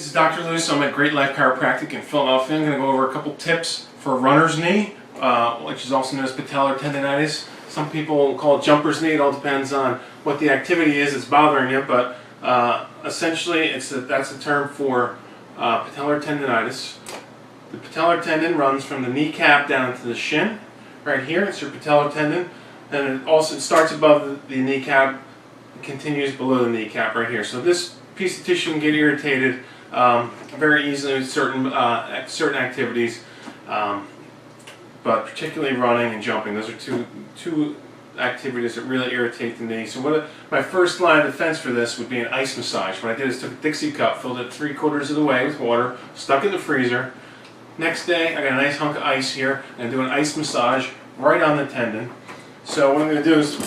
This is Dr. Loos. I'm at Great Life Chiropractic in Philadelphia. I'm going to go over a couple tips for runner's knee, which is also known as patellar tendonitis. Some people call it jumper's knee. It all depends on what the activity is that's bothering you, but essentially that's a term for patellar tendonitis. The patellar tendon runs from the kneecap down to the shin. Right here, it's your patellar tendon, and it starts above the kneecap, and continues below the kneecap right here. So this piece of tissue can get irritated very easily with certain activities, but particularly running and jumping. Those are two activities that really irritate the knee. So my first line of defense for this would be an ice massage. What I did is took a Dixie cup, filled it 3/4 of the way with water, stuck it in the freezer. Next day, I got a nice hunk of ice here, and do an ice massage right on the tendon. So what I'm going to do is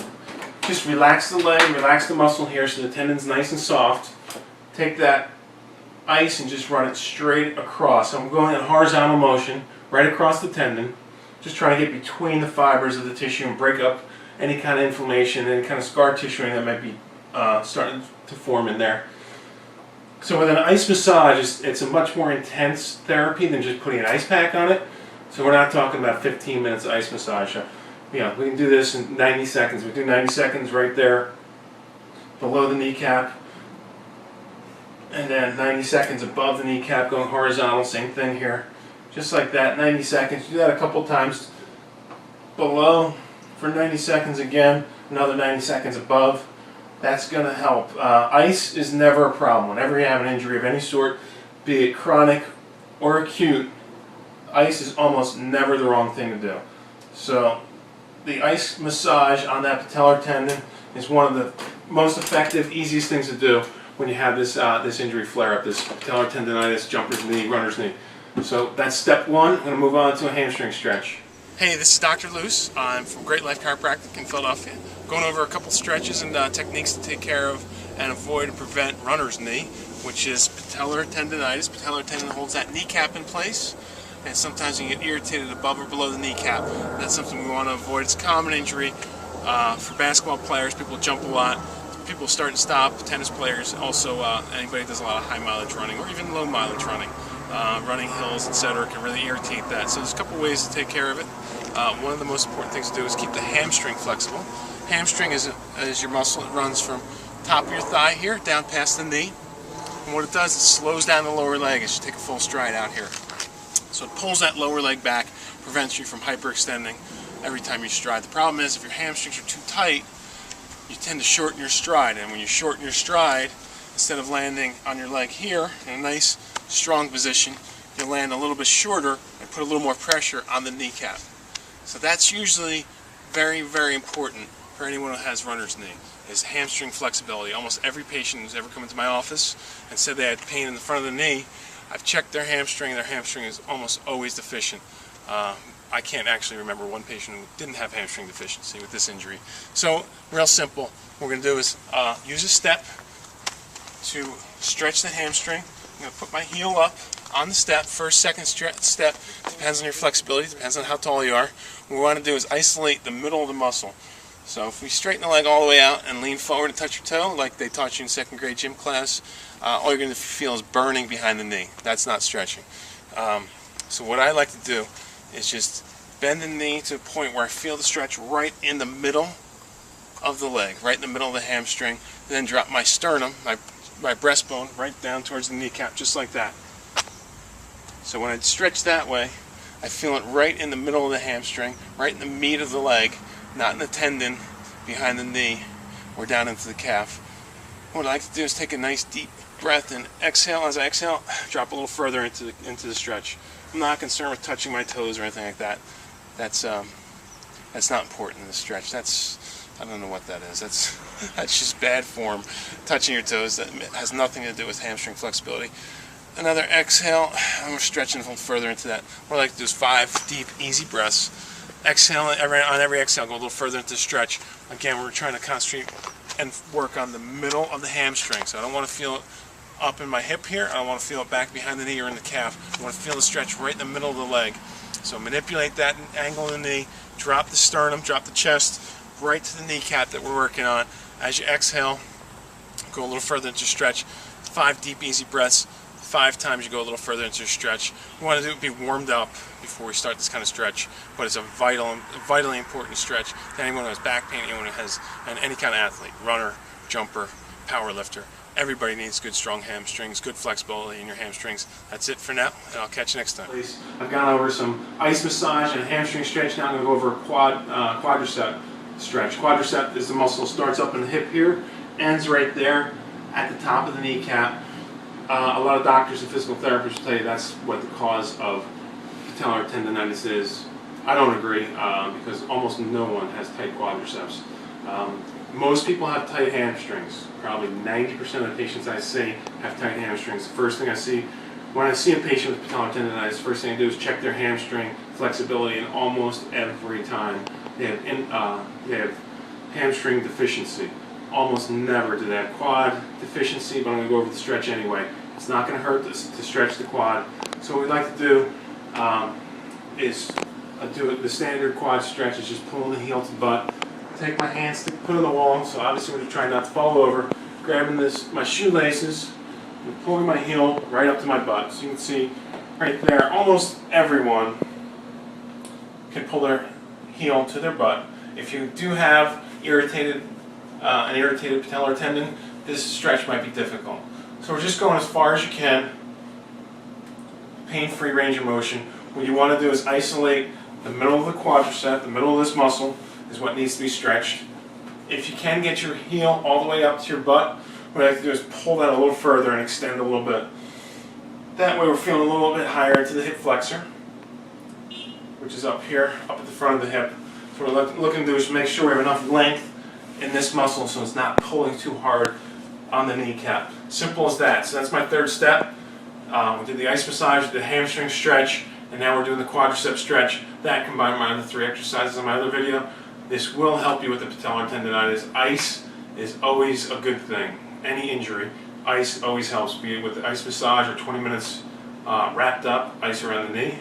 just relax the leg, relax the muscle here so the tendon's nice and soft. Take that ice and just run it straight across. So I'm going in a horizontal motion right across the tendon, just trying to get between the fibers of the tissue and break up any kind of inflammation, any kind of scar tissue that might be starting to form in there. So with an ice massage, it's a much more intense therapy than just putting an ice pack on it. So we're not talking about 15 minutes of ice massage. We can do this in 90 seconds. We do 90 seconds right there below the kneecap, and then 90 seconds above the kneecap going horizontal, same thing here. Just like that, 90 seconds. Do that a couple times below for 90 seconds again, another 90 seconds above. That's going to help. Ice is never a problem. Whenever you have an injury of any sort, be it chronic or acute, ice is almost never the wrong thing to do. So the ice massage on that patellar tendon is one of the most effective, easiest things to do when you have this injury flare-up, this patellar tendonitis, jumper's knee, runner's knee. So that's step one. I'm going to move on to a hamstring stretch. Hey, this is Dr. Loos. I'm from Great Life Chiropractic in Philadelphia. Going over a couple stretches and techniques to take care of and avoid and prevent runner's knee, which is patellar tendonitis. Patellar tendon holds that kneecap in place, and sometimes you get irritated above or below the kneecap. That's something we want to avoid. It's a common injury for basketball players. People jump a lot. People start and stop. Tennis players, also anybody who does a lot of high mileage running or even low mileage running. Running hills, etc., can really irritate that. So there's a couple ways to take care of it. One of the most important things to do is keep the hamstring flexible. Hamstring is your muscle that runs from top of your thigh here down past the knee. And what it does is it slows down the lower leg as you take a full stride out here. So it pulls that lower leg back, prevents you from hyperextending every time you stride. The problem is if your hamstrings are too tight, you tend to shorten your stride. And when you shorten your stride, instead of landing on your leg here in a nice strong position, you'll land a little bit shorter and put a little more pressure on the kneecap. So that's usually very, very important for anyone who has runner's knee, is hamstring flexibility. Almost every patient who's ever come into my office and said they had pain in the front of the knee, I've checked their hamstring is almost always deficient. I can't actually remember one patient who didn't have hamstring deficiency with this injury. So, real simple. What we're going to do is use a step to stretch the hamstring. I'm going to put my heel up on the step, first, second step, depends on your flexibility, depends on how tall you are. What we want to do is isolate the middle of the muscle. So if we straighten the leg all the way out and lean forward and touch your toe, like they taught you in second grade gym class, all you're going to feel is burning behind the knee. That's not stretching. So what I like to do is just bend the knee to a point where I feel the stretch right in the middle of the leg, right in the middle of the hamstring, then drop my sternum, my breastbone right down towards the kneecap, just like that. So when I stretch that way, I feel it right in the middle of the hamstring, right in the meat of the leg, not in the tendon behind the knee or down into the calf. What I like to do is take a nice deep breath and exhale. As I exhale, drop a little further into the stretch. I'm not concerned with touching my toes or anything like that. That's not important in the stretch. I don't know what that is. That's just bad form. Touching your toes, that has nothing to do with hamstring flexibility. Another exhale, and we're stretching a little further into that. What I like to do is 5 deep, easy breaths. Exhale, on every exhale, go a little further into the stretch. Again, we're trying to concentrate and work on the middle of the hamstring. So I don't want to feel it up in my hip here. I don't want to feel it back behind the knee or in the calf. I want to feel the stretch right in the middle of the leg. So manipulate that angle of the knee, drop the sternum, drop the chest, right to the kneecap that we're working on. As you exhale, go a little further into stretch. 5 deep, easy breaths. 5 times you go a little further into your stretch. You want to be warmed up before we start this kind of stretch, but it's a vitally important stretch to anyone who has back pain, anyone who has, and any kind of athlete, runner, jumper, power lifter. Everybody needs good strong hamstrings, good flexibility in your hamstrings. That's it for now, and I'll catch you next time. I've gone over some ice massage and a hamstring stretch. Now I'm going to go over a quadricep stretch. Quadricep is the muscle, starts up in the hip here, ends right there at the top of the kneecap. A lot of doctors and physical therapists will tell you that's what the cause of patellar tendonitis is. I don't agree because almost no one has tight quadriceps. Most people have tight hamstrings. Probably 90% of the patients I see have tight hamstrings. The first thing I see when I see a patient with patellar tendonitis, first thing I do is check their hamstring flexibility, and almost every time they have hamstring deficiency. Almost never do they have quad deficiency, but I'm going to go over the stretch anyway. It's not going to hurt to stretch the quad. So what we like to do is do the standard quad stretch is just pull the heel to butt. Take my hands, put on the wall, so obviously we're going to try not to fall over. Grabbing my shoelaces and pulling my heel right up to my butt. So you can see right there, almost everyone can pull their heel to their butt. If you do have an irritated patellar tendon, this stretch might be difficult. So we're just going as far as you can, pain-free range of motion. What you want to do is isolate the middle of the quadricep, the middle of this muscle is what needs to be stretched. If you can get your heel all the way up to your butt, what I have to do is pull that a little further and extend a little bit. That way we're feeling a little bit higher into the hip flexor, which is up here, up at the front of the hip. So what we're looking to do is make sure we have enough length in this muscle so it's not pulling too hard on the kneecap. Simple as that. So that's my third step. We did the ice massage, the hamstring stretch, and now we're doing the quadricep stretch. That combined with my other 3 exercises in my other video. This will help you with the patellar tendonitis. Ice is always a good thing. Any injury, ice always helps, be it with the ice massage or 20 minutes wrapped up, ice around the knee.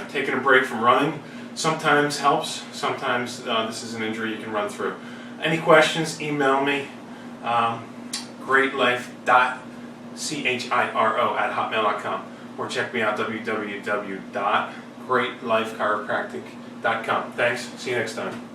Taking a break from running sometimes helps. Sometimes this is an injury you can run through. Any questions, email me, greatlife.chiro@hotmail.com, or check me out, www.greatlifechiropractic.com. Thanks. See you next time.